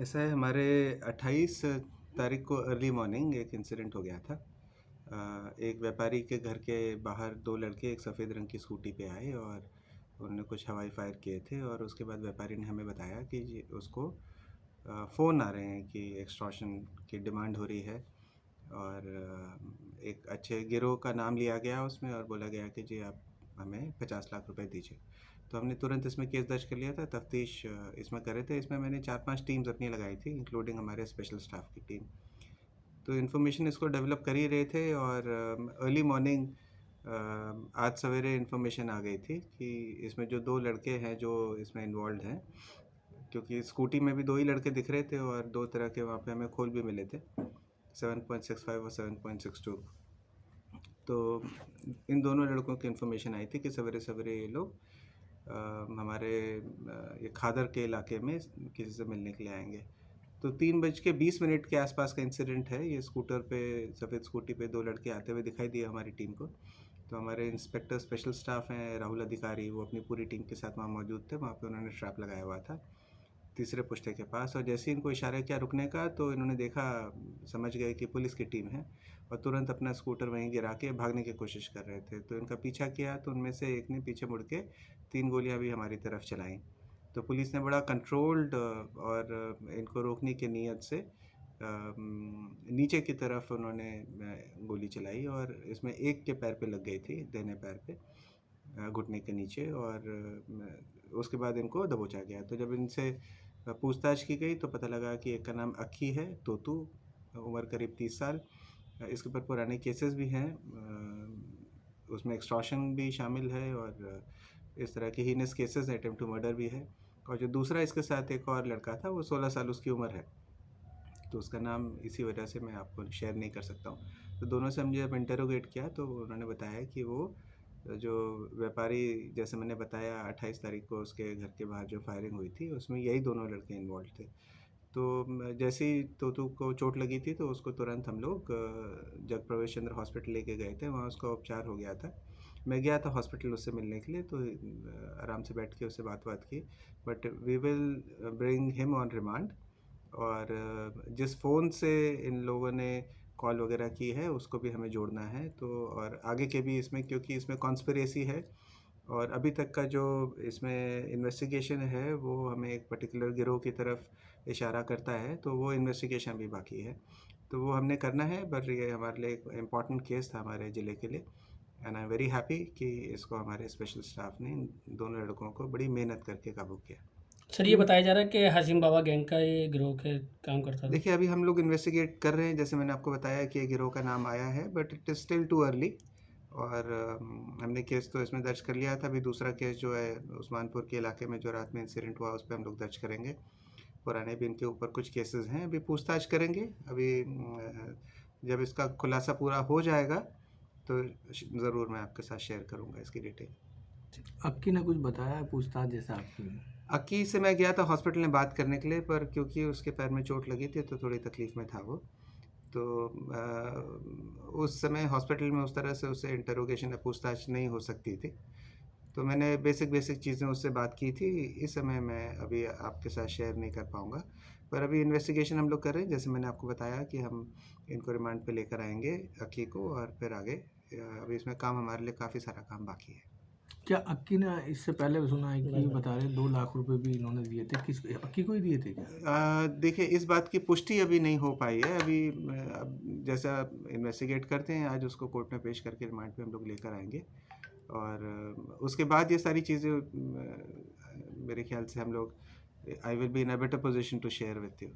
ऐसा है, हमारे 28 तारीख को अर्ली मॉर्निंग एक इंसिडेंट हो गया था। एक व्यापारी के घर के बाहर दो लड़के एक सफ़ेद रंग की स्कूटी पे आए और उन्होंने कुछ हवाई फायर किए थे, और उसके बाद व्यापारी ने हमें बताया कि जी उसको फ़ोन आ रहे हैं कि एक्सटॉर्शन की डिमांड हो रही है। और एक अच्छे गिरोह का नाम लिया गया उसमें और बोला गया कि जी आप हमें 50 लाख रुपए दीजिए। तो हमने तुरंत इसमें केस दर्ज कर लिया था, तफ्तीश इसमें कर रहे थे। इसमें मैंने 4-5 टीम्स अपनी लगाई थी, इंक्लूडिंग हमारे स्पेशल स्टाफ की टीम। तो इन्फॉर्मेशन इसको डेवलप कर ही रहे थे, और अर्ली मॉर्निंग आज सवेरे इन्फॉर्मेशन आ गई थी कि इसमें जो दो लड़के हैं जो इसमें इन्वॉल्व हैं, क्योंकि स्कूटी में भी दो ही लड़के दिख रहे थे और दो तरह के वहाँ पे हमें खोल भी मिले थे, 7.65 और 7.62। तो इन दोनों लड़कों की इन्फॉर्मेशन आई थी कि सवेरे सवेरे ये लोग हमारे ये खादर के इलाके में किसी से मिलने के लिए आएंगे। तो 3:20 के आसपास का इंसिडेंट है। ये स्कूटर पे, सफ़ेद स्कूटी पे दो लड़के आते हुए दिखाई दिए हमारी टीम को। तो हमारे इंस्पेक्टर स्पेशल स्टाफ हैं राहुल अधिकारी, वो अपनी पूरी टीम के साथ वहाँ मौजूद थे। वहाँ पे उन्होंने ट्रैप लगाया हुआ था तीसरे पुश्ते के पास, और जैसे ही इनको इशारा किया रुकने का तो इन्होंने देखा, समझ गए कि पुलिस की टीम है, और तुरंत अपना स्कूटर वहीं गिरा के भागने की कोशिश कर रहे थे। तो इनका पीछा किया तो उनमें से एक ने पीछे मुड़ के 3 गोलियां भी हमारी तरफ चलाईं। तो पुलिस ने बड़ा कंट्रोल्ड और इनको रोकने की नीयत से नीचे की तरफ उन्होंने गोली चलाई, और इसमें एक के पैर पे लग गई थी, दाहिने पैर पे, घुटने के नीचे, और उसके बाद इनको दबोचा गया। तो जब इनसे पूछताछ की गई तो पता लगा कि एक का नाम अक्की है, तोतू, उम्र करीब 30 साल। इसके ऊपर पुराने केसेस भी हैं, उसमें एक्सटॉर्शन भी शामिल है, और इस तरह के heinous cases, attempt to murder भी है। और जो दूसरा इसके साथ एक और लड़का था, वो 16 साल उसकी उम्र है, तो उसका नाम इसी वजह से मैं आपको शेयर नहीं कर सकता हूँ। तो दोनों से हमने जब इंटरोगेट किया तो उन्होंने बताया कि वो जो व्यापारी, जैसे मैंने बताया 28 तारीख को उसके घर के बाहर जो फायरिंग हुई थी, उसमें यही दोनों लड़के इन्वॉल्व थे। तो जैसे ही तोतू को चोट लगी थी तो उसको तुरंत हम लोग जगप्रवेश चंद्र हॉस्पिटल लेके गए थे, वहाँ उसका उपचार हो गया था। मैं गया था हॉस्पिटल उससे मिलने के लिए, तो आराम से बैठ के उससे बात की। But we will bring him on remand. और जिस फ़ोन से इन लोगों ने कॉल वगैरह की है उसको भी हमें जोड़ना है। तो और आगे के भी इसमें, क्योंकि इसमें कॉन्स्पिरेसी है, और अभी तक का जो इसमें इन्वेस्टिगेशन है वो हमें एक पर्टिकुलर गिरोह की तरफ इशारा करता है, तो वो इन्वेस्टिगेशन भी बाकी है। तो वो हमने करना है, बट ये हमारे लिए एक इम्पॉर्टेंट केस था हमारे ज़िले के लिए, and I am very happy कि इसको हमारे स्पेशल स्टाफ ने इन दोनों लड़कों को बड़ी मेहनत करके काबू किया। सर ये बताया जा रहा है कि हाशिम बाबा गैंग का ये गिरोह के काम करता था। देखिए, अभी हम लोग इन्वेस्टिगेट कर रहे हैं, जैसे मैंने आपको बताया कि ये गिरोह का नाम आया है, but it is still too early. और हमने केस तो इसमें दर्ज कर लिया था। अभी दूसरा केस जो है उस्मानपुर के इलाके में जो रात में इंसिडेंट हुआ, उस पे हम लोग दर्ज करेंगे। पुराने भी इनके ऊपर कुछ केसेस हैं, अभी पूछताछ करेंगे। अभी जब इसका खुलासा पूरा हो जाएगा तो ज़रूर मैं आपके साथ शेयर करूँगा इसकी डिटेल। अक्की ने कुछ बताया है पूछताछ जैसे आपकी? अक्की से मैं गया था हॉस्पिटल में बात करने के लिए, पर क्योंकि उसके पैर में चोट लगी थी तो थोड़ी तकलीफ़ में था वो। तो उस समय हॉस्पिटल में उस तरह से उससे इंटरोगेशन या पूछताछ नहीं हो सकती थी। तो मैंने बेसिक चीज़ें उससे बात की थी। इस समय मैं अभी आपके साथ शेयर नहीं कर पाऊँगा। पर अभी इन्वेस्टिगेशन हम लोग कर रहे हैं, जैसे मैंने आपको बताया कि हम इनको रिमांड पे लेकर आएँगे अक्की को, और फिर आगे अभी इसमें काम, हमारे लिए काफ़ी सारा काम बाकी है। क्या अक्की ने इससे पहले भी सुना है कि नहीं। बता रहे 2 लाख रुपए भी इन्होंने दिए थे, किस अक्की को ही दिए थे क्या? देखिए, इस बात की पुष्टि अभी नहीं हो पाई है। अभी अब जैसा इन्वेस्टिगेट करते हैं, आज उसको कोर्ट में पेश करके रिमांड पे हम लोग लेकर आएँगे, और उसके बाद ये सारी चीज़ें मेरे ख्याल से हम लोग, I will be in a better position to share with you.